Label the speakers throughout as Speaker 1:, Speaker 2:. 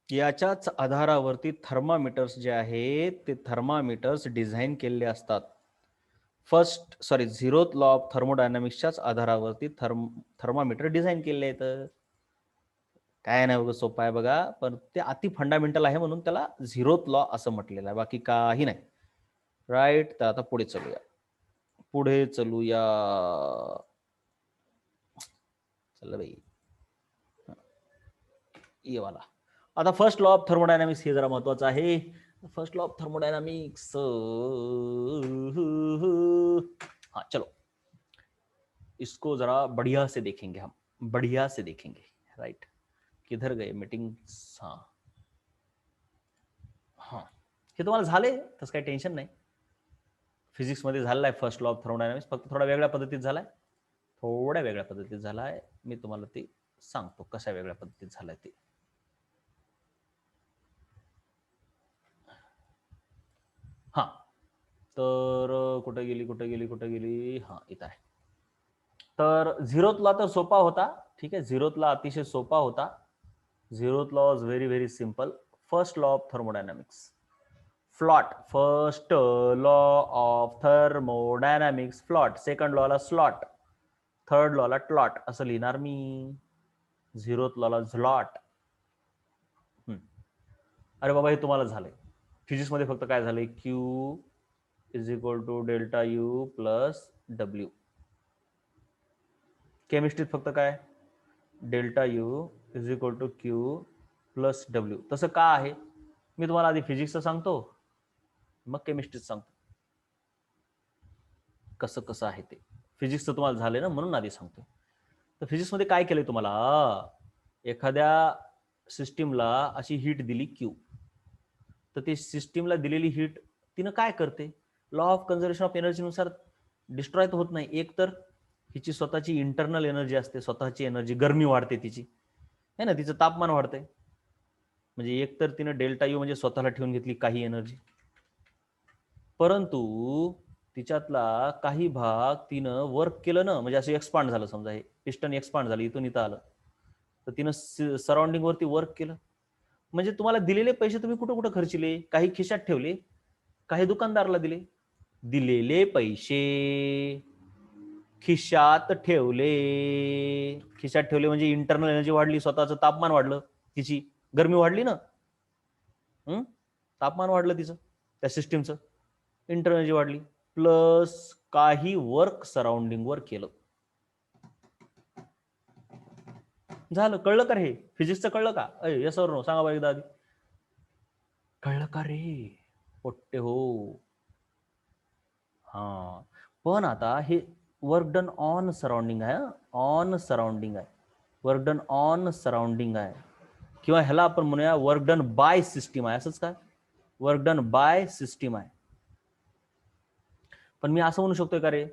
Speaker 1: याच्याच आधारावरती thermometers जे आहेत ते थर्मामीटर्स डिझाईन केलेले असतात. झिरोथ लॉ ऑफ थर्मोडायनामिक्सच्याच आधारावरती थर्मामीटर डिझाईन केलेले आहेत. काय नाही बघा, सोपं आहे बघा, पण ते अति फंडामेंटल आहे म्हणून त्याला झिरोथ लॉ असं म्हटलेलं आहे, बाकी काही नाही. राईट. तर आता पुढे चलूया. चल बाई, ये वाला. आता फर्स्ट लॉ ऑफ थर्मोडायनामिक्स हे जरा महत्वाचं आहे. फर्स्ट लॉ ऑफ थर्मोडायनामिक्स, हाँ चलो इसको जरा बढ़िया से देखेंगे हम, बढ़िया से देखेंगे. राइट. किधर गए मीटिंग. हाँ हाँ, हे तुम्हाला झाले, तसं काही टेन्शन नाही. फिजिक्समध्ये झालेला आहे फर्स्ट लॉ ऑफ थर्मोडायनामिक्स, फक्त थोड्या वेगळ्या पद्धतीत झालाय. थोड्या वेगळ्या पद्धतीत झालाय. मी तुम्हाला ते सांगतो कशा वेगळ्या पद्धतीत झालाय ते. हा, तर कुठे गेली. हा, इथं आहे. तर झिरोथ लॉ तर सोपा होता. ठीक आहे, झिरोथ लॉ अतिशय सोपा होता. Zeroth law is very very simple. First law of thermodynamics, FLOT. First law of thermodynamics FLOT, second लॉला स्लॉट, थर्ड लॉला ट्लॉट असं लिहिणार मी. झिरोथ लॉला झ्लॉट. अरे बाबा, हे तुम्हाला झालंय. फिजिक्समध्ये फक्त काय झालंय, Q is equal to delta U plus W. केमिस्ट्रीत फक्त काय, delta U is equal to Q plus W. तसं का आहे, मी तुम्हाला आधी फिजिक्सचं सांगतो, मग केमिस्ट्रीचं सांगतो कसं कसं आहे ते. फिजिक्सचं तुम्हाला झालंय ना, म्हणून आधी सांगतो. तर फिजिक्समध्ये काय केलंय तुम्हाला, एखाद्या सिस्टीमला अशी हीट दिली क्यू, तर ते सिस्टीमला दिलेली हीट तिनं काय करते, लॉ ऑफ कन्झर्वेशन ऑफ एनर्जीनुसार डिस्ट्रॉय तर होत नाही. एक तर हिची स्वतःची इंटरनल एनर्जी असते, स्वतःची एनर्जी, गरमी वाढते तिची, है ना, तिचं तापमान वाढते. म्हणजे एक तर तिनं डेल्टा यू म्हणजे स्वतःला ठेवून घेतली काही एनर्जी, परंतु तिच्यातला काही भाग तिनं वर्क केलं ना, म्हणजे असं एक्सपांड झालं. समजा हे पिस्टन एक्सपांड झालं, इथून इथं आलं, तर तिनं सराउंडिंग वरती वर्क केलं. म्हणजे तुम्हाला दिलेले पैसे तुम्ही कुठं कुठं खर्चिले, काही खिशात ठेवले, काही दुकानदाराला दिले. दिलेले पैसे खिशात ठेवले. खिशात ठेवले म्हणजे इंटरनल एनर्जी वाढली, स्वतःचं तापमान वाढलं, तिची गरमी वाढली ना. तापमान वाढलं तिचं, त्या सिस्टीमचं, इंटरनल एनर्जी वाढली, प्लस काही वर्क सराउंडिंग वर केलं. झालं. कळलं का रे, फिजिक्सचं कळलं का. यस और नो सांगा बा एकदा आधी. कळलं का रे पोट्टे हो. हा, पण आता हे वर्क डन ऑन सराउंडिंग आहे, ऑन सराउंडिंग आहे, वर्क डन ऑन सराउंडिंग आहे, किंवा ह्याला आपण म्हणूया वर्क डन बाय सिस्टीम आहे. असंच काय, वर्क डन बाय सिस्टीम आहे. पण मी असं म्हणू शकतोय का रे,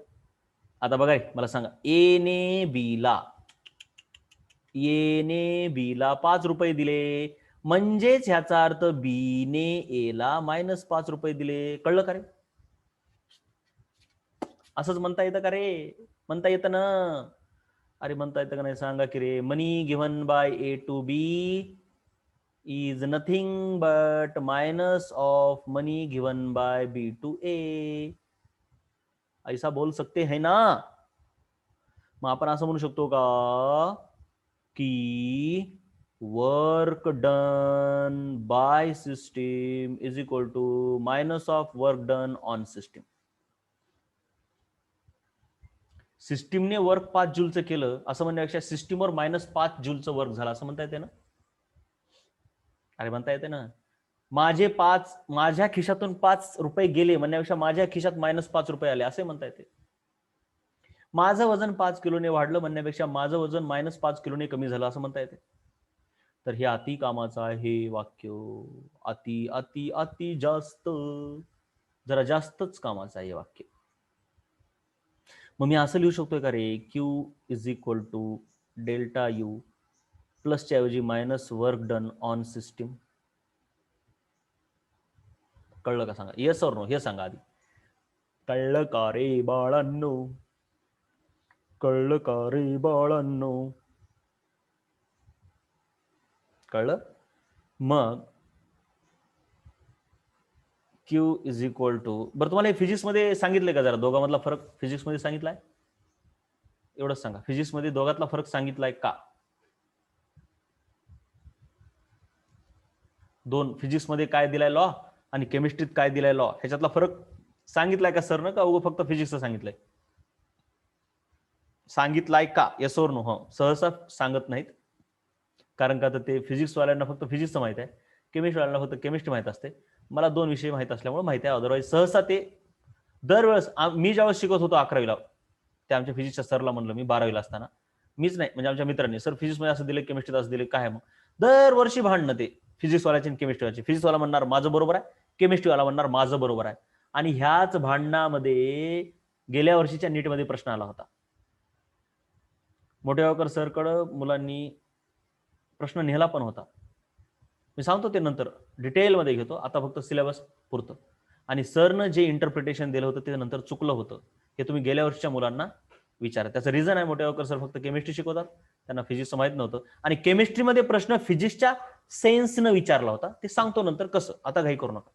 Speaker 1: आता बघा मला सांगा, एने बीला 5 रुपये दिले, म्हणजेच ह्याचा अर्थ बीने एला -5 रुपये दिले. कळलं का रे. असंच म्हणता येतं का रे, म्हणता येतं ना. अरे म्हणता येतं का नाही सांगा की रे. Money given by A to B is nothing but minus of money given by B to A. ऐसा बोल सकते हैं ना. मग आपण असं म्हणू शकतो का की work done by system is equal to minus of work done on system. सिस्टीमने वर्क 5 जूलचं केलं असं म्हणण्यापेक्षा सिस्टीमवर -5 जूलचं वर्क झालं असं म्हणता येते ना. अरे म्हणता येते ना. माझ्या खिशातून 5 रुपये गेले म्हणण्यापेक्षा माझ्या खिशात -5 रुपये आले असे म्हणता येते. माझं वजन 5 किलोने वाढलं म्हणण्यापेक्षा माझं वजन -5 किलोने कमी झालं असं म्हणता येते. तर हे अति कामाचं आहे वाक्य. अति अति अति जास्त, जरा जास्तच कामाचं आहे वाक्य. मग मी असं लिहू शकतोय का रे, Q is equal to delta U प्लसच्या ऐवजी minus work done on system. कळलं का सांगा, येस और नो हे सांगा आधी. कळलं का रे बाळांनो, कळलं का रे बाळांनो, कळलं. मग क्यू इज इक्वल टू, बरं तुम्हाला फिजिक्स मध्ये सांगितलंय का जरा दोघांमधला फरक फिजिक्स मध्ये सांगितलाय? एवढंच सांगा, फिजिक्स मध्ये दोघातला फरक सांगितलाय का? दोन, फिजिक्स मध्ये काय दिलाय लॉ आणि केमिस्ट्रीत काय दिलाय लॉ, ह्याच्यातला फरक सांगितलाय का सर? का उगं फक्त फिजिक्सचं सांगितलंय? सांगितलाय का? येस और नो? हो, सहसा सांगत नाहीत, कारण का तर ते फिजिक्स वाल्यांना फक्त फिजिक्सचं माहित आहे, केमिस्ट्री वाल्यांना फक्त केमिस्ट्री माहित असते. मला दोन विषय माहित असल्यामुळे माहिती आहे, अदरवाईज सहसा ते दरवेळेस मी ज्यावेळेस शिकत होतो 11वीला, ते आमच्या फिजिक्सच्या सरला म्हणलं मी 12वीला असताना, मीच नाही म्हणजे आमच्या मित्रांनी, सर फिजिक्समध्ये असं दिले, केमिस्ट्रीत असं दिले, काय मग दरवर्षी भांडणं ते फिजिक्सवाल्याची आणि केमिस्ट्रीवाल्याची. फिजिक्सवाला म्हणणार माझं बरोबर आहे, केमिस्ट्रीवाला म्हणणार माझं बरोबर आहे. आणि ह्याच भांडणामध्ये गेल्या वर्षीच्या नीटमध्ये प्रश्न आला होता. मोठेगावकर सरकडं मुलांनी प्रश्न नेला पण होता, मी सांगतो ते नंतर डिटेलमध्ये घेतो, आता फक्त सिलेबस पुरतं. आणि सरनं जे इंटरप्रिटेशन दिलं होतं ते नंतर चुकलं होतं, हे तुम्ही गेल्या वर्षीच्या मुलांना विचारा. त्याचं रिझन आहे, मोठेगावकर सर फक्त केमिस्ट्री शिकवतात, त्यांना फिजिक्स माहित नव्हतं. आणि केमिस्ट्रीमध्ये प्रश्न फिजिक्सच्या सेन्सनं विचारला होता, ते सांगतो नंतर कसं, आता घाई करू नका,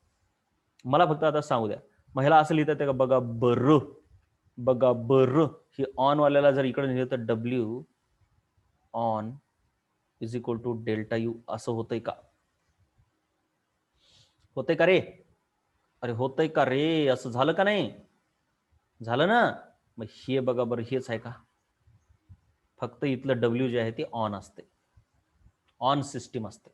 Speaker 1: मला फक्त आता सांगू द्या. मग ह्याला असं लिहितात का बघा बरं, बघा बरं, ही ऑन वाल्याला जर इकडे लिहिलं तर W on is equal to delta U असं होतंय का? होतंय का रे? अरे होतंय का रे? असं झालं का नाही? झालं ना? मग हे बघा बरं, हेच आहे का? फक्त इथलं डब्ल्यू जे आहे ते ऑन असते, ऑन सिस्टीम असते,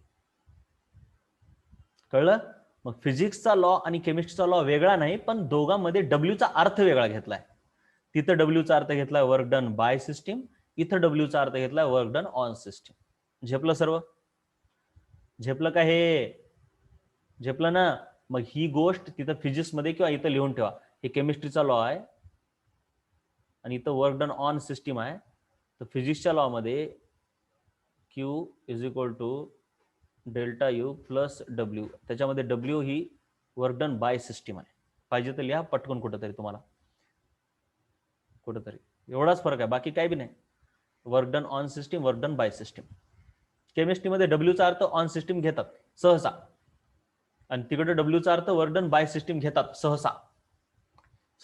Speaker 1: कळलं? मग फिजिक्सचा लॉ आणि केमिस्ट्रीचा लॉ वेगळा नाही, पण दोघांमध्ये डब्ल्यूचा अर्थ वेगळा घेतलाय. तिथं डब्ल्यूचा अर्थ घेतलाय वर्क डन बाय सिस्टीम, इथं डब्ल्यूचा अर्थ घेतलाय वर्क डन ऑन सिस्टीम. झेपलं सर्व? झेपलं का हे? झेपलं ना? मग ही गोष्ट तिथं फिजिक्समध्ये किंवा इथं लिहून ठेवा, हे केमिस्ट्रीचा लॉ आहे आणि इथं वर्क डन ऑन सिस्टीम आहे. तर फिजिक्सच्या लॉ मध्ये Q is equal to delta U plus W, त्याच्यामध्ये डब्ल्यू ही वर्क डन बाय सिस्टीम आहे. पाहिजे तर लिहा पटकन कुठंतरी, तुम्हाला कुठंतरी एवढाच फरक आहे, बाकी काही बी नाही. Work done on system, work done by system. केमिस्ट्रीमध्ये डब्ल्यूचा अर्थ ऑन सिस्टीम घेतात सहसा, आणि तिकडे डब्ल्यूचा अर्थ वर्क डन बाय सिस्टीम घेतात सहसा.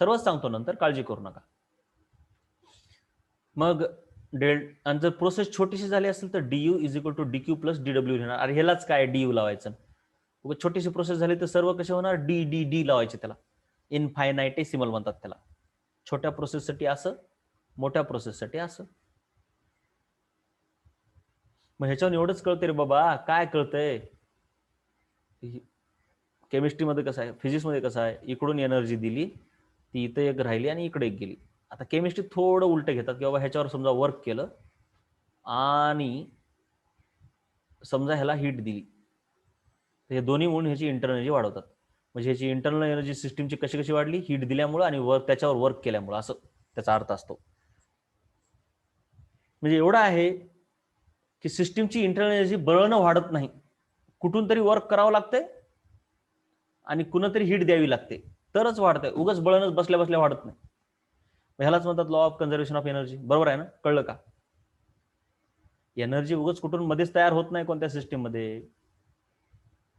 Speaker 1: सर्वच सांगतो नंतर, काळजी करू नका. मग आणि जर प्रोसेस छोटीशी झाली असेल तर dU is equal to dQ plus डीडब्ल्यू लिहिणार. अरे ह्यालाच काय डीयू लावायचं? छोटीशी प्रोसेस झाली तर सर्व कसे होणार? डी डी डी लावायचे, त्याला इनफायनायटेसिमल म्हणतात त्याला. छोट्या प्रोसेससाठी असं, मोठ्या प्रोसेससाठी असं. मग ह्याच्यावर एवढंच कळतंय रे बाबा, काय कळतंय? केमिस्ट्रीमध्ये कसं आहे, फिजिक्समध्ये कसं आहे, इकडून एनर्जी दिली ती इथं एक राहिली आणि इकडे एक गेली. आता केमिस्ट्री थोडं उलट घेतात की बाबा ह्याच्यावर समजा वर्क केलं आणि समजा ह्याला हीट दिली, तर हे दोन्ही म्हणून ह्याची इंटरनल एनर्जी वाढवतात. म्हणजे ह्याची इंटरनल एनर्जी सिस्टीमची कशी कशी वाढली? हीट दिल्यामुळे आणि त्याच्यावर वर्क केल्यामुळे, असं त्याचा अर्थ असतो. म्हणजे एवढा आहे की सिस्टीमची इंटरनल एनर्जी बळानं वाढत नाही, कुठून तरी वर्क करावं लागतंय आणि कुणीतरी हीट द्यावी लागते तरच वाढतंय, उगाच बळणच बसल्या बसल्या वाढत नाही. ह्यालाच म्हणतात law of conservation of energy. बरोबर आहे ना? कळलं का? एनर्जी उगाच कुठून मध्येच तयार होत नाही कोणत्या सिस्टीम मध्ये.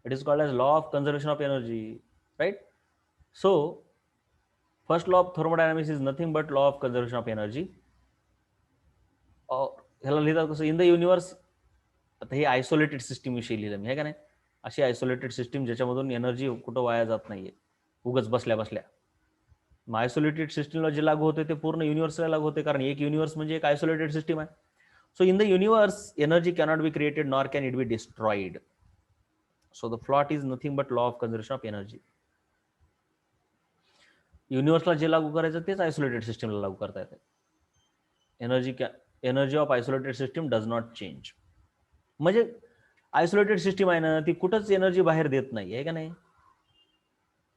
Speaker 1: It is called as law of conservation of energy, right? So first law of thermodynamics is nothing but law of conservation of energy. ह्याला लिहितात कसं? In the universe. आता हे आयसोलेटेड सिस्टीम विषयी लिहिलं मी, आहे का नाही? अशी आयसोलेटेड सिस्टीम ज्याच्यामधून एनर्जी कुठं वाया जात नाहीये उगाच बसल्या बसल्या. मग आयसोलेटेड सिस्टीमला जे लागू होते ते पूर्ण युनिव्हर्सला लागू होते, कारण एक युनिव्हर्स म्हणजे एक आयसोलेटेड सिस्टीम आहे. So in the universe energy cannot be created nor can it be destroyed. So the FLOT is nothing but law of conservation of energy. युनिव्हर्सला जे लागू करायचं तेच आयसोलेटेड सिस्टीमला लागू करता येते. Energy of isolated system does not change. म्हणजे आयसोलेटेड सिस्टीम आहे ना, ती कुठंच एनर्जी बाहेर देत नाही, आहे का नाही?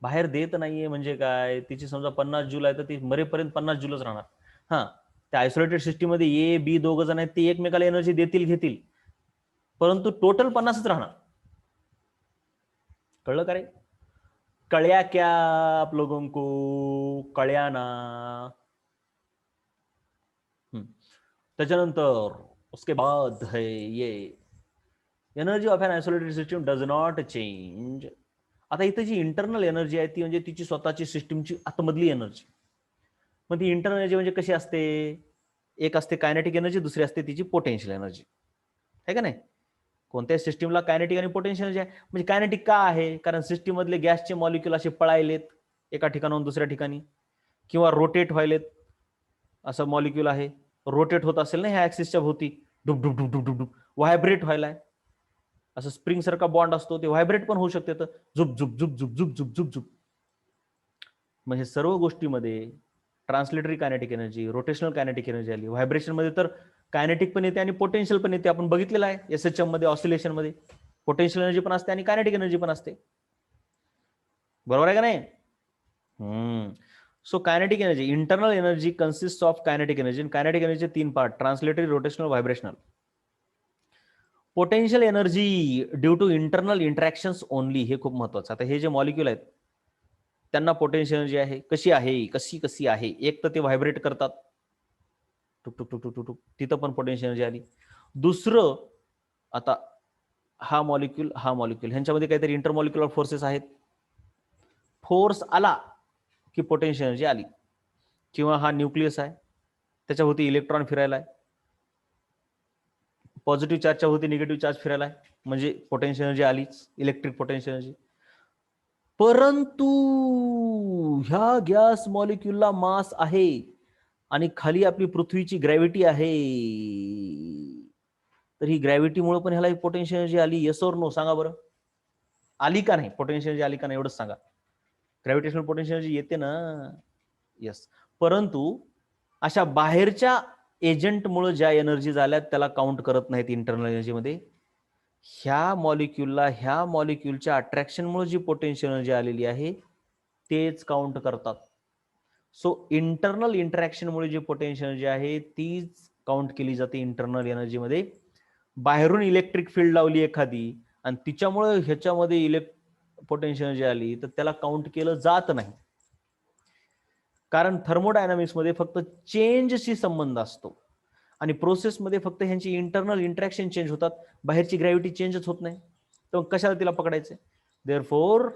Speaker 1: बाहेर देत नाहीये म्हणजे काय? तिची समजा 50 जूल आहे तर ती मरेपर्यंत 50 जूलच राहणार. हा, त्या आयसोलेटेड सिस्टीम मध्ये ए बी दोघ जण आहेत, ते एकमेकाला एनर्जी देतील घेतील, परंतु टोटल 50च राहणार. कळलं का रे? कळ्या क्या आप लोगों को? कळ्या ना? त्याच्यानंतर उसके बाद है ये energy of an isolated system does not change. आता इथं जी इंटरनल एनर्जी आहे ती म्हणजे तिची स्वतःची सिस्टीमची आतमधली एनर्जी. मग ती इंटरनल एनर्जी म्हणजे कशी असते? एक असते कायनेटिक एनर्जी, दुसरी असते तिची पोटेन्शियल एनर्जी, आहे का नाही? कोणत्याही सिस्टीमला कायनेटिक आणि पोटेन्शियल एनर्जी आहे. म्हणजे कायनेटिक का आहे? कारण सिस्टीम मधले गॅसचे मॉलिक्यूल असे पळायलेत एका ठिकाणाहून दुसऱ्या ठिकाणी, किंवा रोटेट व्हायलेत. असं मॉलिक्यूल आहे, रोटेट होत असेल ना ह्या ऍक्सिसच्या भोवती, डुब डुब डुब डुब डुब, व्हायब्रेट व्हायलाय. असं स्प्रिंग सारखा बॉन्ड असतो, ते व्हायब्रेट पण होऊ शकते, तर झुप झुप झुप झुप झुप झुप झुप झुप. मग हे सर्व गोष्टीमध्ये translatory kinetic energy, rotational kinetic energy आली. व्हायब्रेशन मध्ये तर कायनेटिक पण येते आणि पोटेन्शियल पण येते. आपण बघितलेलं आहे एसएचएम मध्ये, ऑसिलेशन मध्ये पोटेन्शियल एनर्जी पण असते आणि कायनेटिक एनर्जी पण असते. बरोबर आहे का नाही? So kinetic energy, internal energy consist of kinetic energy. Kinetic energy 3 part: translatory, rotational, vibrational. Potential energy due to internal interactions only. हे खूप महत्वाचं. आता हे जे मॉलिक्यूल आहेत त्यांना पोटेन्शियल एनर्जी आहे. कशी आहे? कशी आहे? एक तर ते व्हायब्रेट करतात, टुक टुक टुक टुक टुक, तिथं पण पोटेन्शियल एनर्जी आली. दुसरं, आता हा मॉलिक्यूल ह्यांच्यामध्ये काहीतरी इंटरमॉलिक्युलर फोर्सेस आहेत. फोर्स आला की पोटेन्शियल एनर्जी आली. किंवा हा न्यूक्लियस आहे, त्याच्याभोवती इलेक्ट्रॉन फिरायला आहे, पॉझिटिव्ह चार्जच्या भोवती निगेटिव्ह चार्ज फिरायला आहे, म्हणजे पोटेन्शियल एनर्जी आलीच, इलेक्ट्रिक पोटेन्शियल एनर्जी. परंतु ह्या गॅस मॉलिक्यूलला मास आहे आणि खाली आपली पृथ्वीची ग्रॅव्हिटी आहे, तर ही ग्रॅव्हिटीमुळे पण ह्याला पोटेन्शियल एनर्जी आली. येस और नो? सांगा बरं, आली का नाही? पोटेन्शियल एनर्जी आली का नाही एवढंच सांगा. ग्रॅव्हिटेशनल पोटेन्शियल एनर्जी येते ना, येस. परंतु अशा बाहेरच्या एजंटमुळे ज्या एनर्जी झाल्या त्याला काउंट करत नाहीत इंटरनल एनर्जीमध्ये. ह्या मॉलिक्यूलच्या अट्रॅक्शनमुळे जी पोटेन्शियल एनर्जी आलेली आहे तेच काउंट करतात. सो इंटरनल इंटरॅक्शनमुळे जी पोटेन्शियल एनर्जी आहे तीच काउंट केली जाते इंटरनल एनर्जीमध्ये. बाहेरून इलेक्ट्रिक फील्ड लावली एखादी आणि तिच्यामुळे ह्याच्यामध्ये पोटेन्शियल एनर्जी आली तर त्याला काउंट केलं जात नाही. कारण थर्मोडायनामिक्स मध्ये फक्त चेंजशी संबंध असतो आणि प्रोसेसमध्ये फक्त ह्यांची इंटरनल इंटरॅक्शन चेंज होतात, बाहेरची ग्रॅव्हिटी चेंजच होत नाही. तर कशाला तिला पकडायचं? Therefore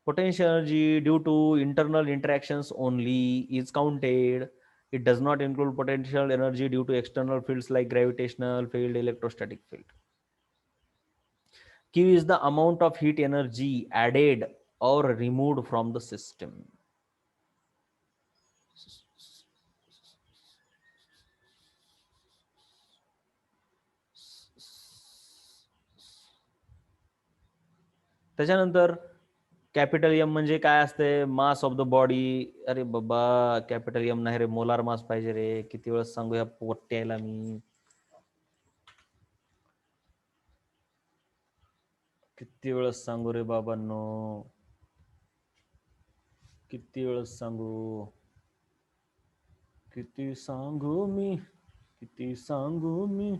Speaker 1: potential energy due to internal interactions only is counted. It does not include potential energy due to external fields like gravitational field, electrostatic field. Q is the amount of heat energy added or removed from the system. त्याच्यानंतर capital M म्हणजे काय असते? Mass of the body. अरे बाबा, capital M नाही रे, molar mass पाहिजे रे. किती वेळेस सांगू या पोट्याला मी, किती वेळेस सांगू रे बाबांनो, किती वेळेस सांगू, किती सांगू मी.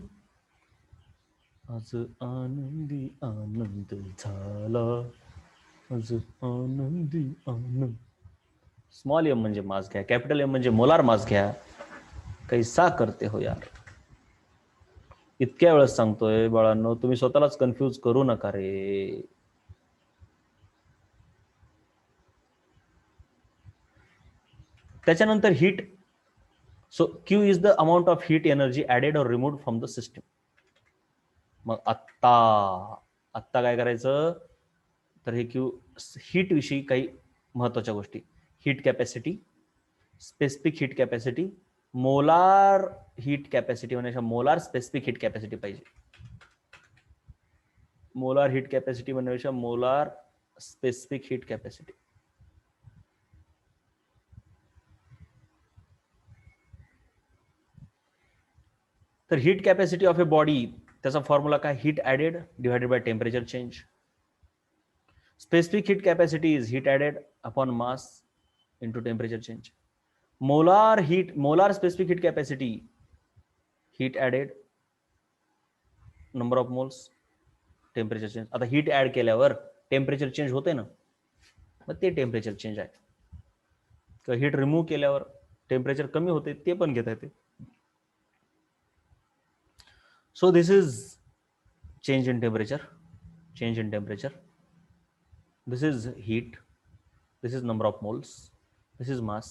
Speaker 1: आज आनंदी आनंद झाला, आज आनंदी आनंद. स्मॉल एम म्हणजे मास घ्या, कॅपिटल एम म्हणजे मोलार मास घ्या. कैसा करते हो यार. इतक्या वेळेस सांगतोय बाळांनो, तुम्ही स्वतःलाच कन्फ्यूज करू नका रे. त्याच्यानंतर heat. So Q is the amount of heat energy added और रिमूव्ड फ्रॉम द सिस्टम. मग आत्ता काय करायचं? तर हे क्यू हीट विषयी काही महत्वाच्या गोष्टी. Heat capacity, specific heat capacity, molar heat capacity म्हणण्यापेक्षा मोलार स्पेसिफिक हीट कॅपॅसिटी पाहिजे. मोलार हीट कॅपॅसिटी म्हणण्यापेक्षा मोलार स्पेसिफिक हीट कॅपॅसिटी. तर heat capacity of a body, त्याचा फॉर्म्युला काय? Heat added divided by temperature change. Specific heat capacity is heat added upon mass into temperature change. Molar specific heat capacity, heat added number of moles, temperature change. आता heat add केल्यावर temperature change होते ना, मग ते temperature change आहे. किंवा heat remove केल्यावर temperature कमी होते, ते पण घेता येते. So this is change in temperature, this is heat, this is number of moles, this is mass.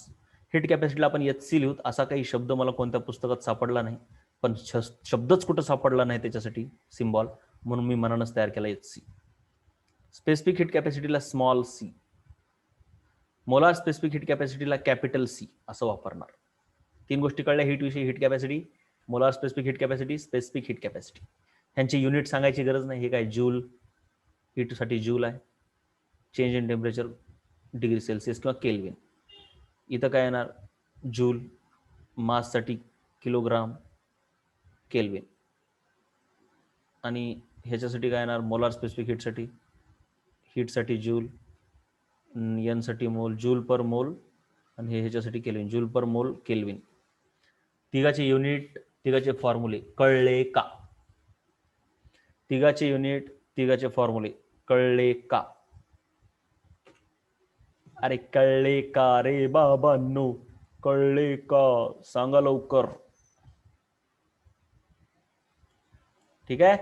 Speaker 1: Heat कॅपॅसिटीला आपण HC लिहूत, असा काही शब्द मला कोणत्या पुस्तकात सापडला नाही, पण शब्दच कुठं सापडला नाही त्याच्यासाठी सिम्बॉल, म्हणून मी मनानच तयार केला HC. स्पेसिफिक हीट कॅपॅसिटीला small C, molar specific heat कॅपॅसिटीला कॅपिटल सी असं वापरणार. 3 गोष्टी कळल्या हीट विषयी. Heat capacity, molar specific heat capacity, specific heat capacity. ह्यांची युनिट सांगायची गरज नाही. हे काय जूल, हीटसाठी जूल आहे. Change in temperature degree Celsius किंवा केल्विन. इथं काय येणार जूल, माससाठी किलोग्राम, केल्विन. आणि ह्याच्यासाठी काय येणार मोलार स्पेसिफिक हीटसाठी जूल, एनसाठी मोल, जूल पर मोल, आणि ह्याच्यासाठी केल्विन, जूल पर मोल केल्विन. तिघाचे युनिट, तिघाचे फॉर्म्युले कळले का? तिघाचे युनिट, तिघाचे फॉर्म्युले कळले का? अरे कळले का रे बाबांनो, कळले का? सांगा लवकर. ठीक आहे,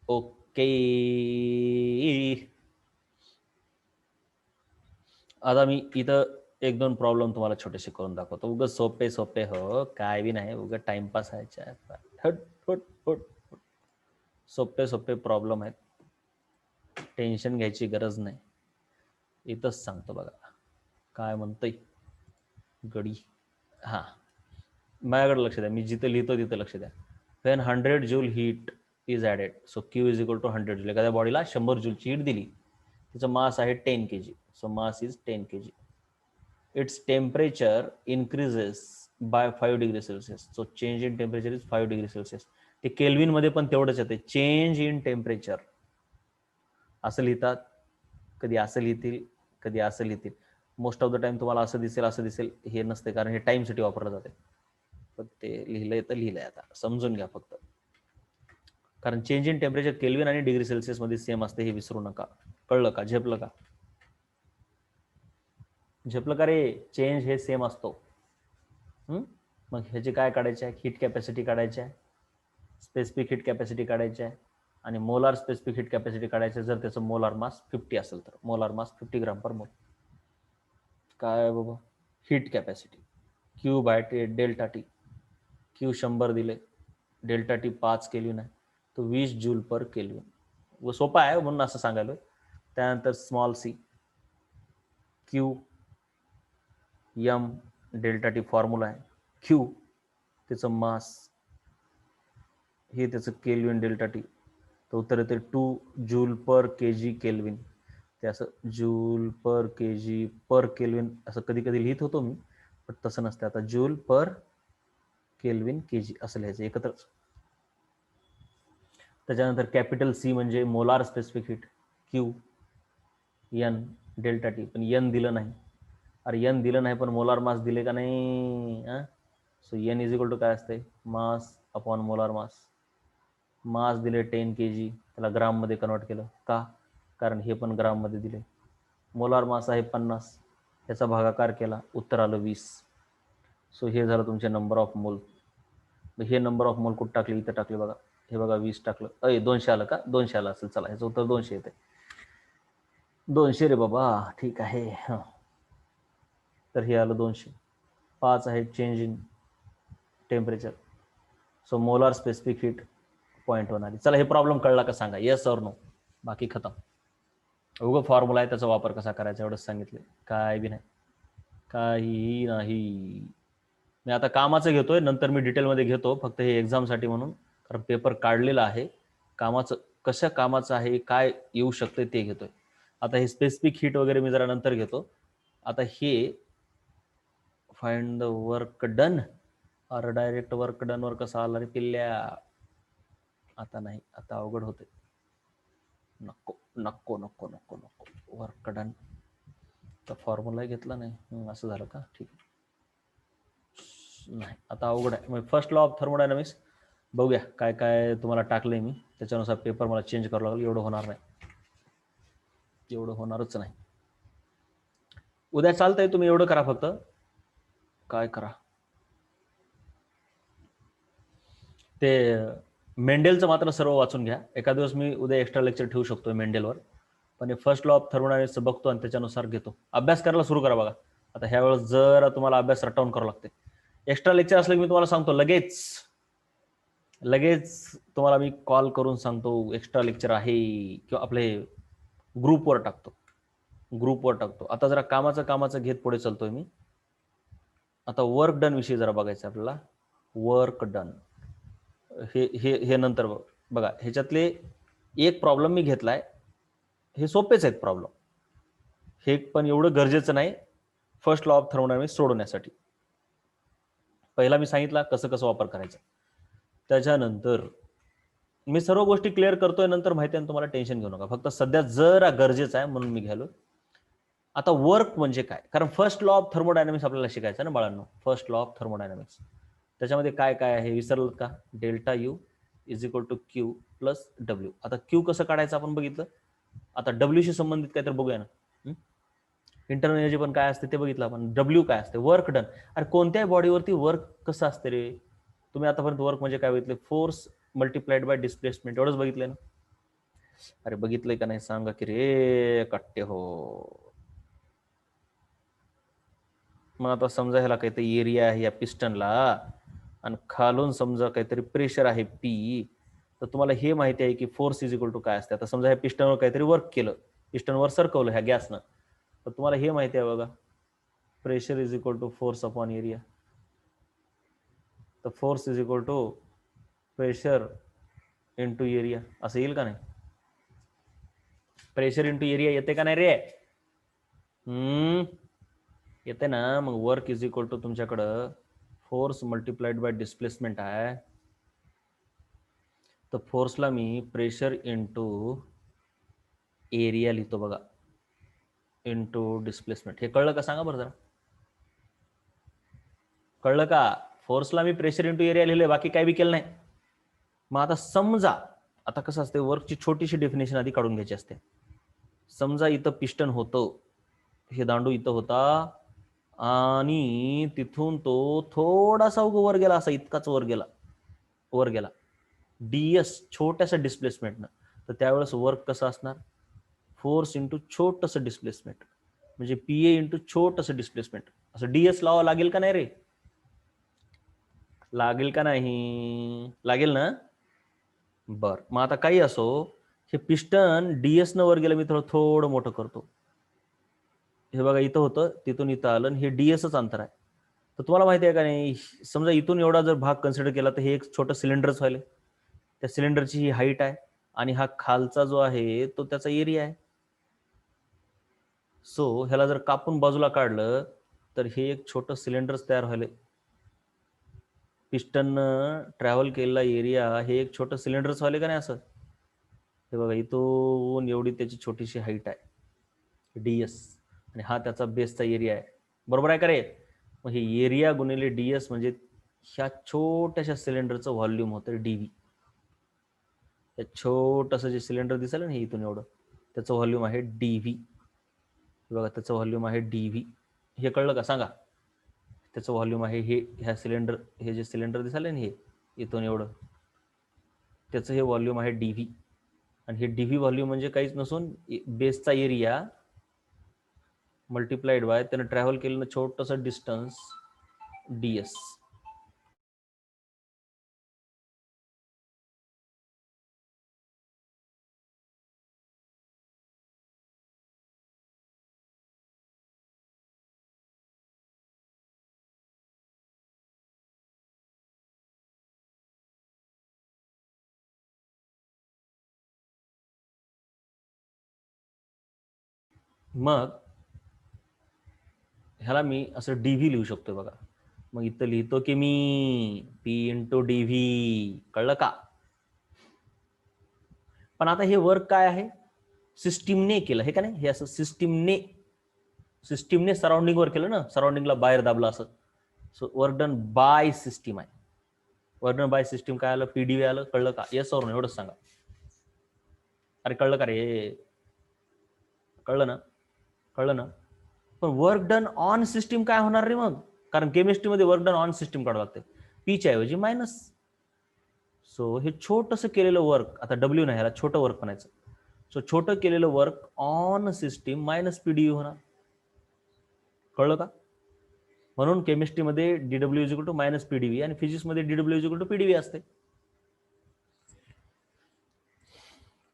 Speaker 1: ओके. आता मी इथं 1-2 प्रॉब्लेम तुम्हाला छोटेसे करून दाखवतो. उगाच सोपे सोपे हो, काय बी नाही, उगाच टाइमपास व्हायचा. सोपे सोपे प्रॉब्लेम आहेत, टेन्शन घ्यायची गरज नाही. इथंच सांगतो बघा काय म्हणतंय गडी. हां, माझ्याकडे लक्ष द्या, मी जिथं लिहितो तिथं लक्ष द्या. When 100 joule heat is added, so Q is equal to 100 joule. एखाद्या बॉडीला 100 जूलची हीट दिली, तिचं मास आहे 10 kg, so mass is 10 kg. Its temperature increases by 5 degree Celsius, so change in temperature is 5 degree Celsius. ते केल्विनमध्ये पण तेवढंच येते, चेंज इन टेम्परेचर. असं लिहितात, कधी असं लिहितील, कधी असं लिहितील. मोस्ट ऑफ द टाइम तुम्हाला असं दिसेल हे नसते, कारण हे टाईमसाठी वापरलं जाते. पण ते लिहिलंय तर लिहिलंय, आता समजून घ्या फक्त. कारण चेंज इन टेम्परेचर केल्विन आणि डिग्री सेल्सिअस मध्ये सेम असते, हे विसरू नका. कळलं का? झेपलं का? झेपलं का रे? चेंज हे सेम असतो. मग ह्याची काय काढायचे आहे? हीट कॅपॅसिटी काढायची आहे, स्पेसिफिक हीट कॅपॅसिटी काढायची आहे, आणि मोलार स्पेसिफिक हीट कॅपॅसिटी काढायची. जर त्याचं मोलार मास 50 असेल तर मोलार मास 50 ग्राम पर मोल. काय बाबा, heat capacity Q by delta T. Q 100 दिले, डेल्टा टी 5 केल्विन आहे, तो 20 जूल पर केल्विन. व सोपा आहे म्हणून असं सांगायलो. त्यानंतर small C, Q M delta T formula आहे. क्यू त्याचं मास, हे त्याचं केल्विन डेल्टा टी, तर उत्तर येते 2 जूल पर केजी केल्विन. ते असं जूल पर केजी पर केल्विन असं कधी कधी लिहित होतो मी, पण तसं नसतं. आता जूल पर केल्विन केजी असं लिहायचं एकत्रच. त्याच्यानंतर कॅपिटल सी म्हणजे molar specific heat, Q N delta T. पण एन दिलं नाही. अरे एन दिलं नाही पण मोलार मास दिले का नाही? So N is equal to काय असते? Mass upon molar mass. मास दिले 10 kg, त्याला ग्राममध्ये कन्वर्ट केलं का? कारण हे पण ग्राममध्ये दिले. मोलार मास आहे 50, त्याचा भागाकार केला, उत्तर आलं 20. सो हे झालं तुमचे नंबर ऑफ मोल. हे नंबर ऑफ मोल कुठं टाकले? इथं टाकले बघा. हे बघा 20 टाकलं. 200 आलं का? 200 आलं असेल. चला ह्याचं उत्तर 200 येते. 200 रे बाबा, ठीक आहे. हां, तर हे आलं 200. 5 आहे change in temperature, so molar specific heat 0.1 आली. चला हे प्रॉब्लेम कळला का सांगा, येस और नो? बाकी खतम. उगं फॉर्म्युला आहे, त्याचा वापर कसा करायचा एवढंच सांगितलं, काय बी नाही, काही नाही. मी आता कामाचं घेतोय, नंतर मी डिटेलमध्ये घेतो, फक्त हे एक्झामसाठी म्हणून, कारण पेपर काढलेला आहे. कामाचं कशा कामाचं आहे, काय येऊ शकते ते घेतोय. आता हे स्पेसिफिक हीट वगैरे मी जरा नंतर घेतो. आता हे फाइंड द वर्क डन, और डायरेक्ट वर्क डन वर कसा आला रे पिल्ल्या? आता नाही, आता अवघड होते. नको नको नको नको नको, वर्क डन तर फॉर्म्युला घेतला नाही. असं झालं का? ठीक नाही, आता अवघड आहे. मग फर्स्ट लॉ ऑफ थर्मोडायनामिक्स बघूया काय काय तुम्हाला टाकलंय मी, त्याच्यानुसार पेपर मला चेंज करावं लागेल. एवढं होणार नाही, एवढं होणारच नाही. उद्या चालतंय, तुम्ही एवढं करा फक्त. काय करा ते मेंडेलचं मात्र सर्व वाचून घ्या. एका दिवस मी उद्या एक्स्ट्रा लेक्चर ठेवू शकतो मेंडेलवर, पण फर्स्ट लॉ ऑफ थर्मोडायनामिक्सचं बघतो आणि त्याच्यानुसार घेतो. अभ्यास करायला सुरू करा बघा. आता ह्या वेळेस जर तुम्हाला अभ्यास रटावून करावं लागते. एक्स्ट्रा लेक्चर असलं की मी तुम्हाला सांगतो लगेच तुम्हाला मी कॉल करून सांगतो एक्स्ट्रा लेक्चर आहे, किंवा आपले ग्रुपवर टाकतो. आता जरा कामाचं घेत पुढे चालतोय मी. आता वर्क डन विषयी जरा बघायचं आपल्याला. वर्क डन हे नंतर बघा. ह्याच्यातले एक प्रॉब्लेम मी घेतलाय, हे सोपेच आहेत प्रॉब्लेम, हे पण एवढं गरजेचं नाही फर्स्ट लॉ ऑफ थर्मोडायनामिक्स सोडवण्यासाठी. पहिला मी सांगितला कसं वापर करायचा, त्याच्यानंतर मी सर्व गोष्टी क्लिअर करतोय, नंतर माहिती आहे तुम्हाला, टेन्शन घेऊ नका. फक्त सध्या जरा गरजेचं आहे म्हणून मी घ्यालो. आता वर्क म्हणजे काय, कारण फर्स्ट लॉ ऑफ थर्मोडायनामिक्स आपल्याला शिकायचं ना बाळांनो. फर्स्ट लॉ ऑफ थर्मोडायनामिक्स त्याच्यामध्ये काय काय आहे विसरलं का? Delta U is equal to Q plus W. आता क्यू कसं काढायचं आपण बघितलं. आता डब्ल्यू शी संबंधित काय तर बघूया ना. इंटरनल एनर्जी पण काय असते ते बघितलं आपण. डब्ल्यू काय असते? Work done. अरे कोणत्याही बॉडीवरती वर्क कसं असते रे? तुम्ही आतापर्यंत वर्क म्हणजे काय बघितले? फोर्स मल्टिप्लाइड बाय डिस्प्लेसमेंट, एवढंच बघितलंय ना? अरे बघितलंय का नाही सांगा की रे कट्टे हो. मग आता समजा ह्याला काहीतरी एरिया आहे या पिस्टनला, आणि खालून समजा काहीतरी प्रेशर आहे पी, तर तुम्हाला हे माहिती आहे की फोर्स इज इक्वल टू काय असते. आता समजा ह्या पिस्टनवर काहीतरी वर्क केलं, पिस्टनवर सरकवलं ह्या गॅसनं, तर तुम्हाला हे माहिती आहे बघा, pressure is equal to force upon area. तर force is equal to pressure into area असं येईल का नाही? प्रेशर इंटू एरिया येते का नाही रे? येते ना. मग वर्क इज इक्वल टू तुमच्याकडं फोर्स मल्टिप्लाइड बाय डिस्प्लेसमेंट आहे, तर फोर्सला मी प्रेशर इंटू एरिया लिहितो बघा, इंटू डिस्प्लेसमेंट. हे कळलं का सांगा बरं जरा. कळलं का? फोर्सला मी प्रेशर इंटू एरिया लिहिलंय, बाकी काय बी केलं नाही. मग आता समजा, आता कसं असते, वर्कची छोटीशी डेफिनेशन आधी काढून घ्यायची असते. समजा इथं पिस्टन होतं, हे दांडू इथं होता, आणि तिथून तो थोडासा वर गेला, असा इतकाच वर गेला डीएस छोट्याशा डिस्प्लेसमेंटनं. तर त्यावेळेस वर्क कसं असणार? फोर्स इंटू छोटंसं डिस्प्लेसमेंट, म्हणजे पीए इंटू छोटंसं डिस्प्लेसमेंट. असं डीएस लावा लागेल का नाही रे? लागेल का नाही? लागेल ना? बर. मग आता काही असो, हे पिस्टन डीएस न वर गेलं, मी थोडं मोठं करतो. हे बघा इथं होतं, तिथून इथं आलं, हे डीएसच अंतर आहे. तर तुम्हाला माहिती आहे का नाही, समजा इथून एवढा जर भाग कन्सिडर केला, तर हे एक छोटं सिलेंडरच व्हायला. त्या सिलेंडरची ही हाईट आहे, आणि हा खालचा जो आहे तो त्याचा एरिया आहे. सो ह्याला जर कापून बाजूला काढलं, तर हे एक छोटं सिलेंडरच तयार व्हायला. पिस्टन ट्रॅव्हल केलेला एरिया हे एक छोटं सिलेंडरच व्हायला का नाही असं? हे बघा इथून एवढी त्याची छोटीशी हाईट आहे डीएस, आणि हा त्याचा बेसचा एरिया आहे. बरोबर आहे का रे? मग हे एरिया गुणिले डीएस म्हणजे ह्या छोट्याशा सिलेंडरचं व्हॉल्यूम होतं डीव्ही. हे छोटंसं जे सिलेंडर दिसेल ना हे इथून एवढं, त्याचं व्हॉल्यूम आहे डीव्ही. बघा त्याचं व्हॉल्यूम आहे डीव्ही. हे कळलं का सांगा? त्याचं व्हॉल्यूम आहे हे, ह्या सिलेंडर, हे जे सिलेंडर दिसाल ना हे इथून एवढं, त्याचं हे व्हॉल्यूम आहे डीव्ही. आणि हे डीव्ही व्हॉल्यूम म्हणजे काहीच नसून बेसचा एरिया मल्टिप्लाइड बाय त्यानं ट्रॅव्हल केलेलं छोटंसं डिस्टन्स डीएस. मग ह्याला मी असं डीव्ही लिहू शकतो बघा. मग इथं लिहितो की मी पी इंटू डीव्ही. कळलं का? पण आता हे वर्क काय आहे? सिस्टीमने केलं हे का नाही? हे असं सिस्टीमने सराउंडिंगवर केलं ना, सराउंडिंगला बाहेर दाबलं असं. So work done by system आहे. वर्क डन बाय सिस्टीम काय आलं? पीडीव्ही आलं. कळलं का? येस और नो एवढंच सांगा. अरे कळलं का रे? कळलं ना? कळलं ना? पण वर्क डन ऑन सिस्टीम काय होणार रे मग? कारण केमिस्ट्रीमध्ये वर्क डन ऑन सिस्टीम काढावं लागते, पीच्या ऐवजी मायनस. सो हे छोटंसं केलेलं वर्क, आता डब्ल्यू नाही, ह्याला छोटं वर्क म्हणायचं. सो छोटं केलेलं work on system minus PdV होणार. कळलं का? म्हणून केमिस्ट्रीमध्ये डीडब्ल्यू is equal to minus PdV आणि फिजिक्समध्ये डीडब्ल्यू इज इक्वल टू पीडीव्ही असते.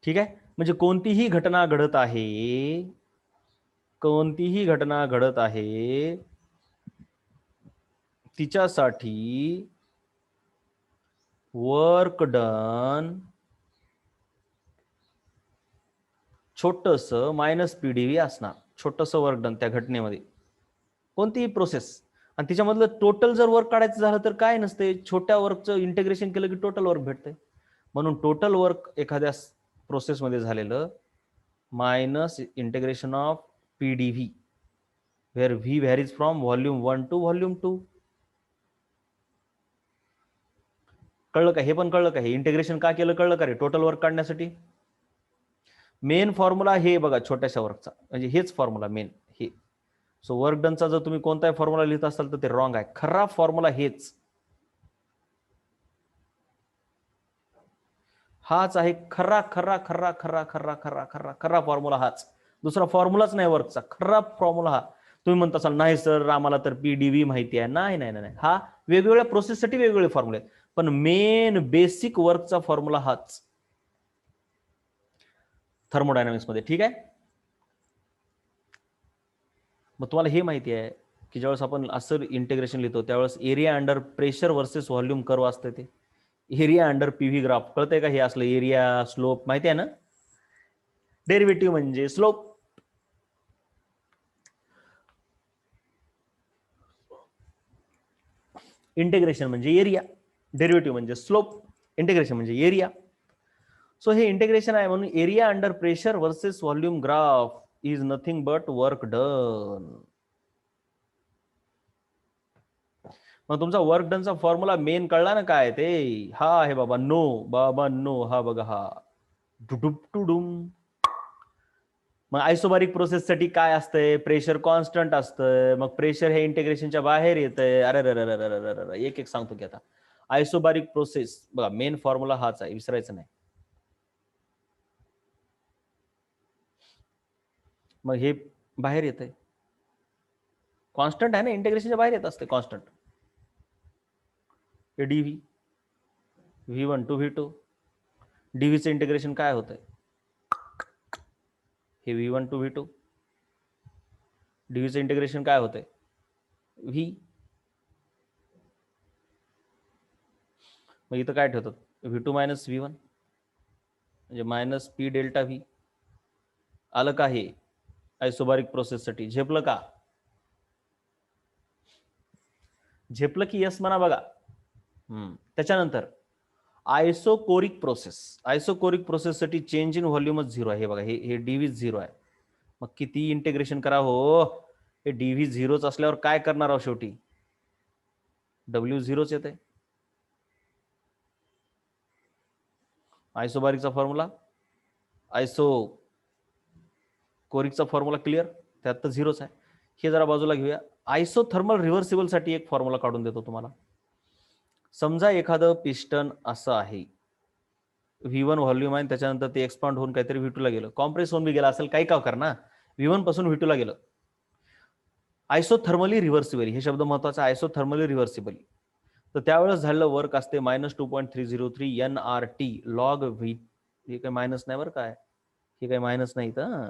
Speaker 1: ठीक आहे. म्हणजे कोणतीही घटना घडत आहे तिच्यासाठी वर्क डन छोटस मायनस पीडीव्ही असणार. छोटस वर्क डन त्या घटनेमध्ये कोणतीही प्रोसेस, आणि तिच्यामधलं टोटल जर वर्क काढायचं झालं तर काय नसते, छोट्या वर्कचं इंटिग्रेशन केलं की टोटल वर्क भेटते. म्हणून टोटल वर्क एखाद्या प्रोसेसमध्ये झालेलं minus integration of PdV where V varies from volume 1 to volume 2. कळलं का? हे पण कळलं का? हे इंटिग्रेशन का केलं कळलं का रे? टोटल वर्क काढण्यासाठी. मेन फॉर्म्युला हे बघा छोट्याशा वर्कचा, म्हणजे हेच फॉर्म्युला मेन हे. सो वर्क डनचा जर तुम्ही कोणताही फॉर्म्युला लिहित असाल तर ते रॉंग आहे. खरा फॉर्म्युला हेच, हाच आहे खरा खरा खरा खरा खरा खरा खरा खरा फॉर्म्युला हाच. दुसरा फॉर्म्युलाच नाही वर्कचा, खरा फॉर्म्युला हा. तुम्ही म्हणता असाल नाही सर आम्हाला तर पीडीव्ही माहिती आहे. नाही नाही नाही, हा वेगवेगळ्या प्रोसेससाठी वेगवेगळे फॉर्म्युले आहेत, पण मेन बेसिक वर्कचा फॉर्म्युला हाच थर्मोडायनामिक्स मध्ये. ठीक आहे. मग तुम्हाला हे माहिती आहे की ज्यावेळेस आपण असं इंटिग्रेशन लिहितो त्यावेळेस area under pressure versus volume curve असते. ते एरिया अंडर पीव्ही ग्राफ कळतंय का? हे असलं एरिया स्लोप माहिती आहे ना. डेरिव्हेटिव्ह म्हणजे स्लोप, इंटिग्रेशन म्हणजे एरिया, डेरिव्हेटिव्ह म्हणजे स्लोप, इंटिग्रेशन म्हणजे एरिया. सो हे इंटिग्रेशन आहे म्हणून area under pressure versus volume graph is nothing but work done. मग तुमचा वर्क डनचा फॉर्म्युला मेन कळला ना काय ते? हा आहे बाबा नो, बाबा नो, हा बघा हा टुडुम. मग आयसोबारिक प्रोसेस साठी काय असतंय? प्रेशर कॉन्स्टंट असतंय. मग प्रेशर हे इंटिग्रेशनच्या बाहेर येतंय. अरे एक एक सांगतो की आता. आयसोबारिक प्रोसेस बघा मेन फॉर्म्युला हाच आहे, विसरायचं नाही. मग हे बाहेर येतंय, कॉन्स्टंट आहे ना, इंटिग्रेशनच्या बाहेर येत असते कॉन्स्टंट. हे DV V1 to V2, डीव्हीचं integration काय होतंय? हे V1 टू V2, डीव्हीचं इंटिग्रेशन काय होतंय? V. मग इथं काय ठेवतात? V2 मायनस V1 म्हणजे मायनस P डेल्टा V. आलं का? हे आयसोबारिक प्रोसेससाठी झेपलं का? झेपलं की यस म्हणा बघा. त्याच्यानंतर आयसोकोरिक प्रोसेस, आयसोकोरिक प्रोसेससाठी चेंज इन व्हॉल्यूमच झिरो आहे. हे बघा हे डीव्ही झिरो आहे. मग किती इंटिग्रेशन करा हो, हे डीव्ही झिरोच असल्यावर काय करणार आहोत शेवटी? डब्ल्यू झिरोच येते. आयसोबारिकचा फॉर्म्युला, आयसो कोरिकचा फॉर्म्युला क्लिअर, त्यात तर झिरोच आहे. हे जरा बाजूला घेऊया. आयसोथर्मल रिव्हर्सिबल साठी एक फॉर्म्युला काढून देतो तुम्हाला. समजा एखादं पिस्टन असं आहे, V1 व्हॉल्यूम आहे, त्याच्यानंतर ते एक्सपांड होऊन काहीतरी V2 ला गेलं, कॉम्प्रेस होऊन बी गेला असेल, काही का करणार, V1 पासून V2 ला गेलं. आयसोथर्मली रिव्हर्सिबल, हे शब्द महत्वाचा, आयसोथर्मली रिव्हर्सिबल. तर त्यावेळेस झालेलं वर्क असते -2.303 NRT लॉग व्ही. हे काही मायनस नाही बरं काय, हे काही मायनस नाही तर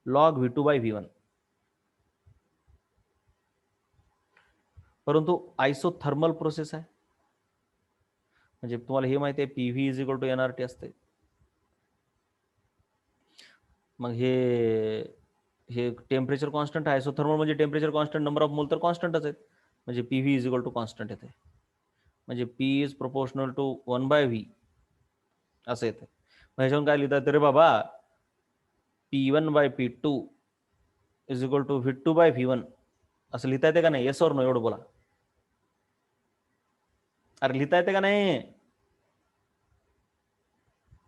Speaker 1: लॉग V2 बाय V1. परंतु आयसोथर्मल प्रोसेस आहे म्हणजे तुम्हाला हे माहिती आहे PV is equal to NRT असते. मग हे टेम्परेचर कॉन्स्टंट आहे. आयसोथर्मल म्हणजे temperature constant, number of mole तर कॉन्स्टंटच आहेत, म्हणजे PV is equal to constant येते. म्हणजे P is proportional to 1/V असं येते. मग ह्याच्यावरून काय लिहितात रे बाबा? P1/P2 is equal to V2/V1 असं लिहिता येते का नाही? येस और नो एवढं बोला. अरे लिहिता येते का नाही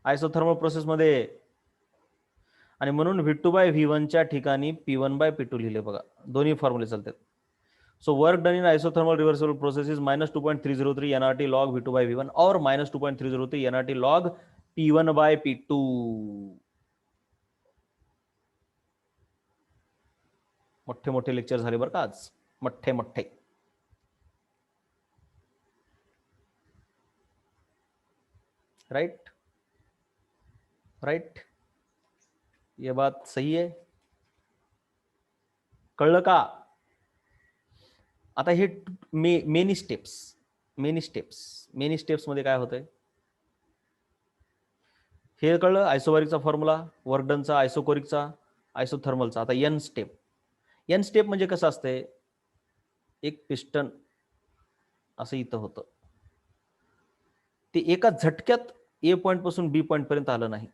Speaker 1: आयसोथर्मल प्रोसेस मध्ये? आणि म्हणून V2/V1 च्या ठिकाणी P1/P2 लिहिले बघा, दोन्ही फॉर्म्युले चालतात. So work done in isothermal reversible process is minus 2.303 nRT log V2 by V1 or minus 2.303 nRT log P1 by P2. मोठे मोठे लेक्चर झाले बरं का आज, मोठे मोठे. राइट राइट, ये बात सही आहे. कळलं का? आता हे मेनी स्टेप्स मध्ये काय होतंय हे कळलं. आयसोबारिकचा फॉर्म्युला, वर्क डनचा, आयसोकोरिकचा, आयसोथर्मलचा. आता एन स्टेप म्हणजे कसं असतंय, एक पिस्टन असं इथं होतं, ते एका झटक्यात ए पॉइंट पासून बी पॉइंट पर्यंत आलं नाही.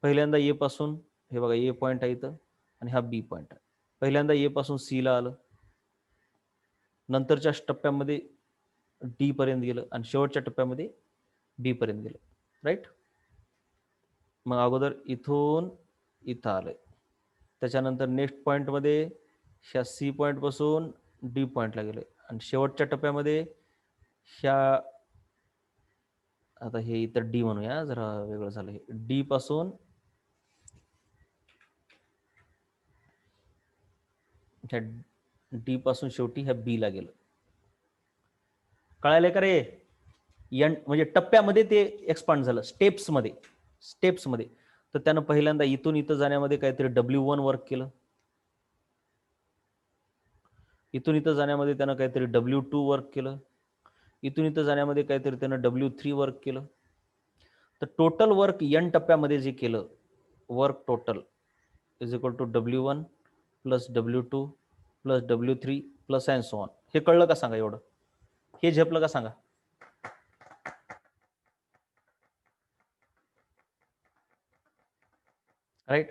Speaker 1: पहिल्यांदा ए पासून, हे बघा ए पॉइंट आहे इथं आणि हा बी पॉइंट आहे. पहिल्यांदा ए पासून सी ला आलं, नंतरच्या टप्प्यामध्ये डी पर्यंत गेलं आणि शेवटच्या टप्प्यामध्ये बी पर्यंत गेलं. राईट. मग अगोदर इथून इथं आलंय, त्याच्यानंतर नेक्स्ट पॉइंटमध्ये ह्या सी पॉइंट पासून डी पॉइंटला गेले आणि शेवटच्या टप्प्यामध्ये ह्या, आता हे इथं डी म्हणूया, जरा वेगळं झालं, हे डी पासून ह्या डी पासून शेवटी ह्या बी ला गेलं. कळायला का रे? म्हणजे टप्प्यामध्ये ते एक्सपांड झालं, स्टेप्समध्ये. तर त्यानं पहिल्यांदा इथून इथं जाण्यामध्ये काहीतरी W1 वर्क केलं, इथून इथं जाण्यामध्ये त्यानं काहीतरी W2 वर्क केलं, इथून इथं जाण्यामध्ये काहीतरी त्यानं W3 वर्क केलं. तर टोटल वर्क एन टप्प्यामध्ये जे केलं, work total is equal to W1 प्लस W2 plus W3 plus and so on. हे कळलं का सांगा? एवढं हे झेपलं का सांगा? राईट.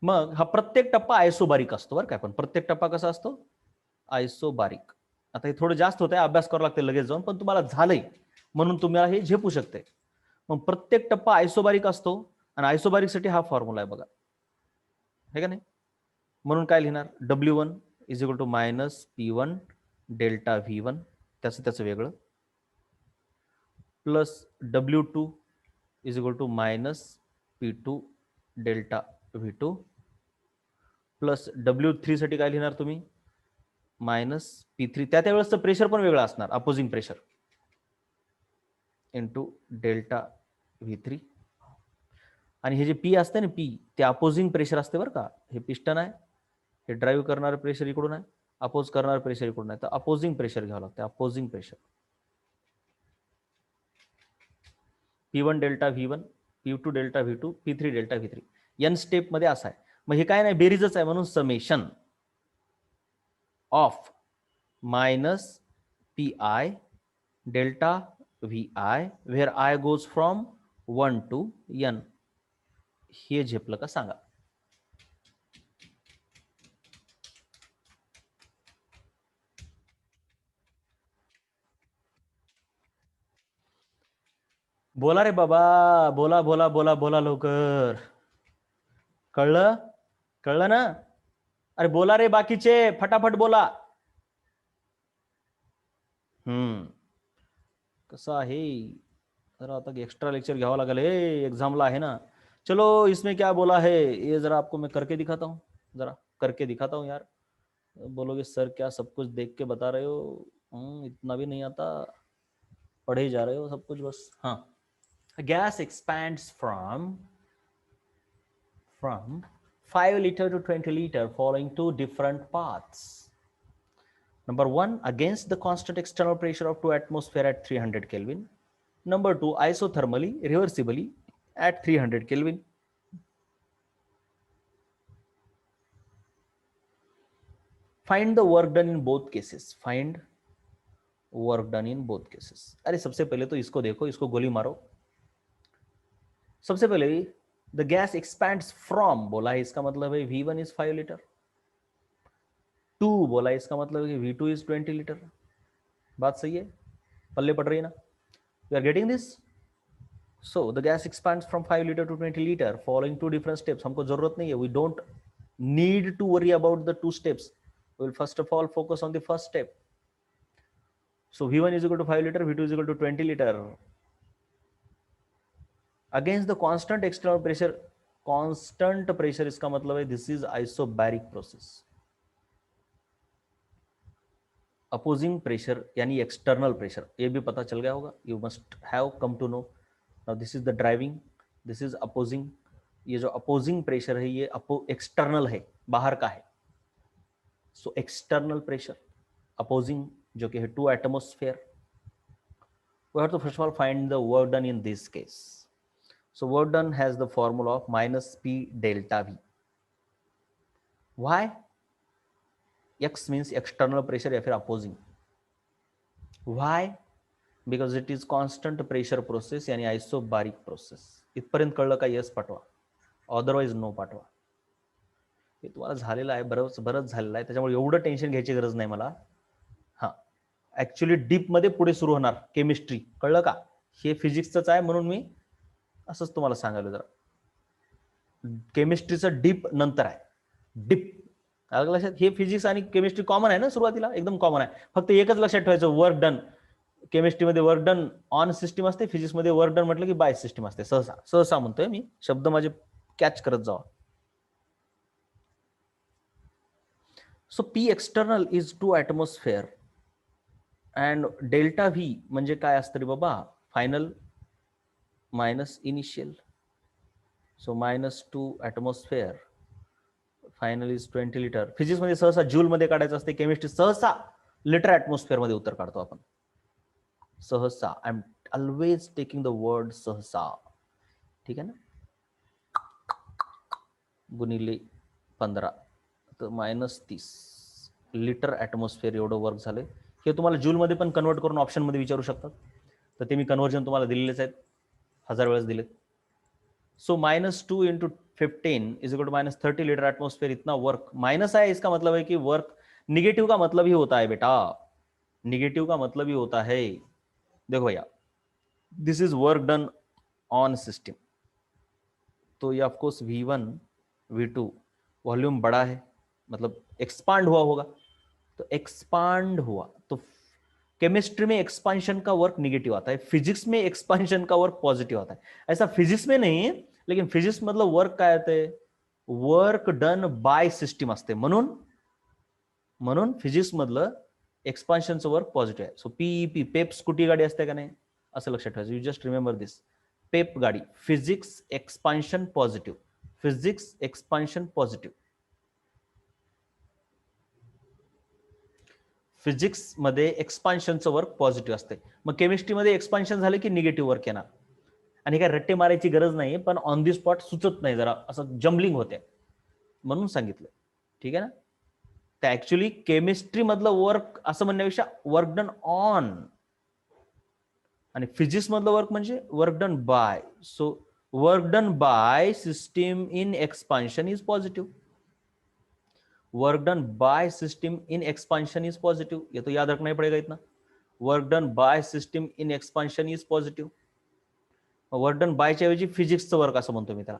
Speaker 1: मग हा प्रत्येक टप्पा आयसोबारिक असतो बरं का. पण प्रत्येक टप्पा कसा असतो? आयसोबारिक. आता हे थोडं जास्त होत आहे, अभ्यास करावा लागते लगेच जाऊन, पण तुम्हाला झालंय म्हणून तुम्हाला हे झेपू शकते. मग प्रत्येक टप्पा आयसोबारिक असतो आणि आयसोबारिक साठी हा फॉर्म्युला आहे बघा, हे का नाही? म्हणून काय लिहिणार? W1 is equal to minus P1 delta V1, त्याचं वेगळं, plus W2 is equal to minus P2 delta V2, plus W3 साठी काय लिहिणार तुम्ही? मायनस P3, त्यावेळेसचं प्रेशर पण वेगळं असणार, opposing pressure, into delta V3. आणि हे जे पी असते ना, पी, ते अपोजिंग प्रेशर असते बरं का. हे पिस्टन आहे, हे ड्राईव्ह करणारं प्रेशर इकडून आहे, अपोज करणारं प्रेशर इकडून आहे, तर अपोजिंग प्रेशर घ्यावं लागतं, opposing pressure. P1 delta V1, P2 delta V2, P3 delta V3. N step मध्ये असं आहे. मग हे काय नाही, बेरीजच आहे, म्हणून summation of minus PI delta VI where I goes from 1 to N. हे झेपलं का सांगा? बोला रे बाबा, बोला बोला बोला बोला लवकर. कळलं ना? अरे बोला रे बाकीचे, फटाफट बोला. कसं आहे, जरा आता एक्स्ट्रा लेक्चर घ्यावा लागेल, एग्जामला आहे ना. चलो, इसमें क्या बोला है ये जरा आपको मैं करके दिखाता हूँ, जरा करके दिखाता हूँ यार. बोलोगे सर क्या सब कुछ देख के बता रहे हो? इतना भी नहीं आता, पढ़े ही जा रहे हो सब कुछ बस. हाँ, gas expands from 5 liter to 20 liter following two different paths. Number 1, against the constant external pressure of 2 atmosphere at 300 Kelvin. Number 2, isothermally, reversibly at 300 Kelvin. Find the work done in both cases. Find work done in both cases. अरे सबसे पहले तो इसको देखो, इसको गोली मारो. सबसे पहले द गैस एक्सपैंड्स फ्रॉम बोला है, इसका मतलब है V1 इज 5 लीटर, 2 बोला है, इसका मतलब है V2 इज 20 लीटर. बात सही है? पल्ले पड़ रही है ना? You are getting this? So the gas expands from 5 liter to 20 liter following two different steps. हमको जरूरत नहीं है, we don't need to worry about the two steps. We will first of all focus on the first step. So V1 is equal to 5 liter, V2 is equal to 20 liter. Against the constant external pressure, constant pressure इसका मतलब है this is isobaric process. Opposing pressure यानी external pressure, ये भी पता चल गया होगा. You must have come to know. Now this is the driving, this is opposing. ये जो opposing pressure है ये external है, बाहर का है. So external pressure, opposing जो कि है 2 atmosphere. We have to first of all find the work done in this case. So work done has the formula of minus P delta V. Why? X means external pressure या फिर opposing. Why? Because it is constant pressure process यानी isobaric process. इथपर्यंत कळलं का? yes पाठवा, otherwise no पाठवा. हे तुम्हाला झालेलं आहे, बरंच झालेलं आहे, त्याच्यामुळे एवढं टेन्शन घ्यायची गरज नाही मला. हा, ऍक्च्युली डीप मध्ये पुढे सुरू होणार केमिस्ट्री, कळलं का? हे फिजिक्सच आहे म्हणून मी असंच तुम्हाला सांगायला. जरा केमिस्ट्रीचं डीप नंतर आहे. डीप लक्षात, हे फिजिक्स आणि केमिस्ट्री कॉमन आहे ना, सुरुवातीला एकदम कॉमन आहे. फक्त एकच लक्षात ठेवायचं, वर्क डन. केमिस्ट्रीमध्ये वर्क डन ऑन सिस्टीम असते, फिजिक्समध्ये वर्क डन म्हटलं की बाय सिस्टीम असते. सहसा म्हणतोय मी, शब्द माझे कॅच करत जावा. So P external is 2 atmosphere and delta V म्हणजे काय असतं रे बाबा? Final minus initial. So -2 atmosphere, final is 20 litre. Physics मध्ये सहसा जूल मध्ये काढायचं असते, केमिस्ट्री सहसा लिटर ऍटमॉस्फिअर मध्ये उत्तर काढतो आपण. सहसा, I am always taking the word सहसा. ठीक आहे ना? गुणिले 15 तर -30 लिटर ऍटमॉस्फिअर एवढं वर्क झालंय. हे तुम्हाला जूल मध्ये पण कन्वर्ट करून ऑप्शन मध्ये विचारू शकतात, तर ते मी कन्व्हर्जन तुम्हाला दिलेलेच आहेत, 1000 वेळेस दिलेत. So -2 into 15 is equal to -30 litre atmosphere. इतना वर्क माइनस है, इसका मतलब है कि वर्क निगेटिव का मतलब ही होता है बेटा, निगेटिव का मतलब ही होता है. देखो भैया, this is work done on system, तो ये ऑफकोर्स V1 V2 वॉल्यूम बड़ा है, मतलब एक्सपांड हुआ होगा. तो एक्सपांड हुआ तो केमिस्ट्री में एक्सपांशन का वर्क निगेटिव आता है, फिजिक्स में एक्सपांशन का वर्क पॉजिटिव आता है. ऐसा फिजिक्स में नहीं, लेकिन फिजिक्स मतलब वर्क काय येते? वर्क डन बाय सिस्टीम असते, म्हणून फिजिक्स मधलं एक्सपान्शनचं वर्क पॉझिटिव्ह आहे. सो पीईपी, पेप स्कूटी गाडी असते का नाही, असं लक्षात ठेवायचं. You just remember this, Pep गाडी, physics expansion positive, physics expansion positive. Physics मध्ये एक्सपान्शनचं वर्क पॉझिटिव्ह असते. मग केमिस्ट्रीमध्ये एक्सपान्शन झालं की निगेटिव्ह वर्क येणार. आणि काय रट्टे मारायची गरज नाही, पण ऑन दी स्पॉट सुचत नाही, जरा असं जम्बलिंग होते म्हणून सांगितलं. ठीक आहे ना? तर ऍक्च्युली केमिस्ट्री मधलं वर्क असं म्हणण्यापेक्षा वर्क डन ऑन, आणि फिजिक्स मधलं वर्क म्हणजे work done by. So work done by system in expansion is positive. Work done by system in expansion is positive. ये तो याद रखना ही पड़ेगा इतना. Work done by system in expansion is positive. Work done बायच्या ऐवजी फिजिक्सचं वर्क असं म्हणतो मी त्याला,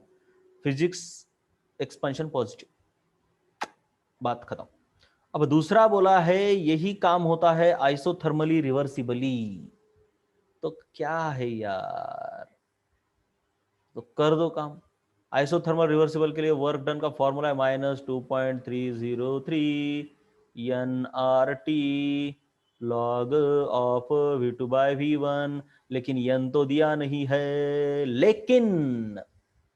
Speaker 1: फिजिक्स एक्सपांशन पॉजिटिव. बात खत्म. अब दूसरा बोला है यही काम होता है आइसोथर्मली रिवर्सिबली. तो क्या है यार, तो कर दो काम. आइसोथर्मल रिवर्सिबल के लिए वर्क डन का फॉर्मूला है -2.303 NRT log of V2 by V1. लेकिन यन तो दिया नहीं है, लेकिन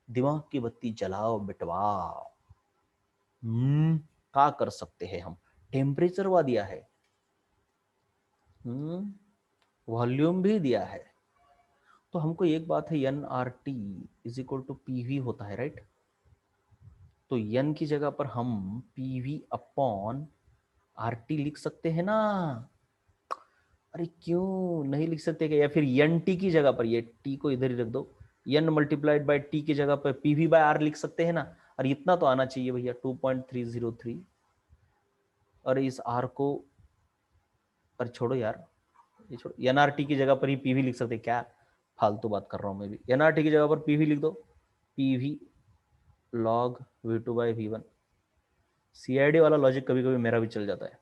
Speaker 1: दिमाग की बत्ती जलाओ बिटवा. क्या कर सकते हैं हम? टेम्परेचर वा दिया है, वॉल्यूम भी दिया है. तो हमको एक बात है, NRT is equal to PV होता है, राइट? तो N की जगह पर हम PV अपॉन RT लिख सकते हैं ना. अरे क्यों नहीं लिख सकते क्या? या फिर NT की जगह पर, ये T को इधर ही रख दो, N मल्टीप्लाइड बाय T की जगह पर PV बाय R लिख सकते हैं ना. और इतना तो आना चाहिए भैया, 2.303. और इस R को, पर छोड़ो यार, ये छोड़ो, NRT की जगह पर ही PV लिख सकते क्या? फालतू बात कर रहा हूँ मैं भी। एनआरटी की जगह पर पीवी लिख दो, पीवी लॉग V2 बाई V1। सीआईडी वाला लॉजिक कभी कभी मेरा भी चल जाता है।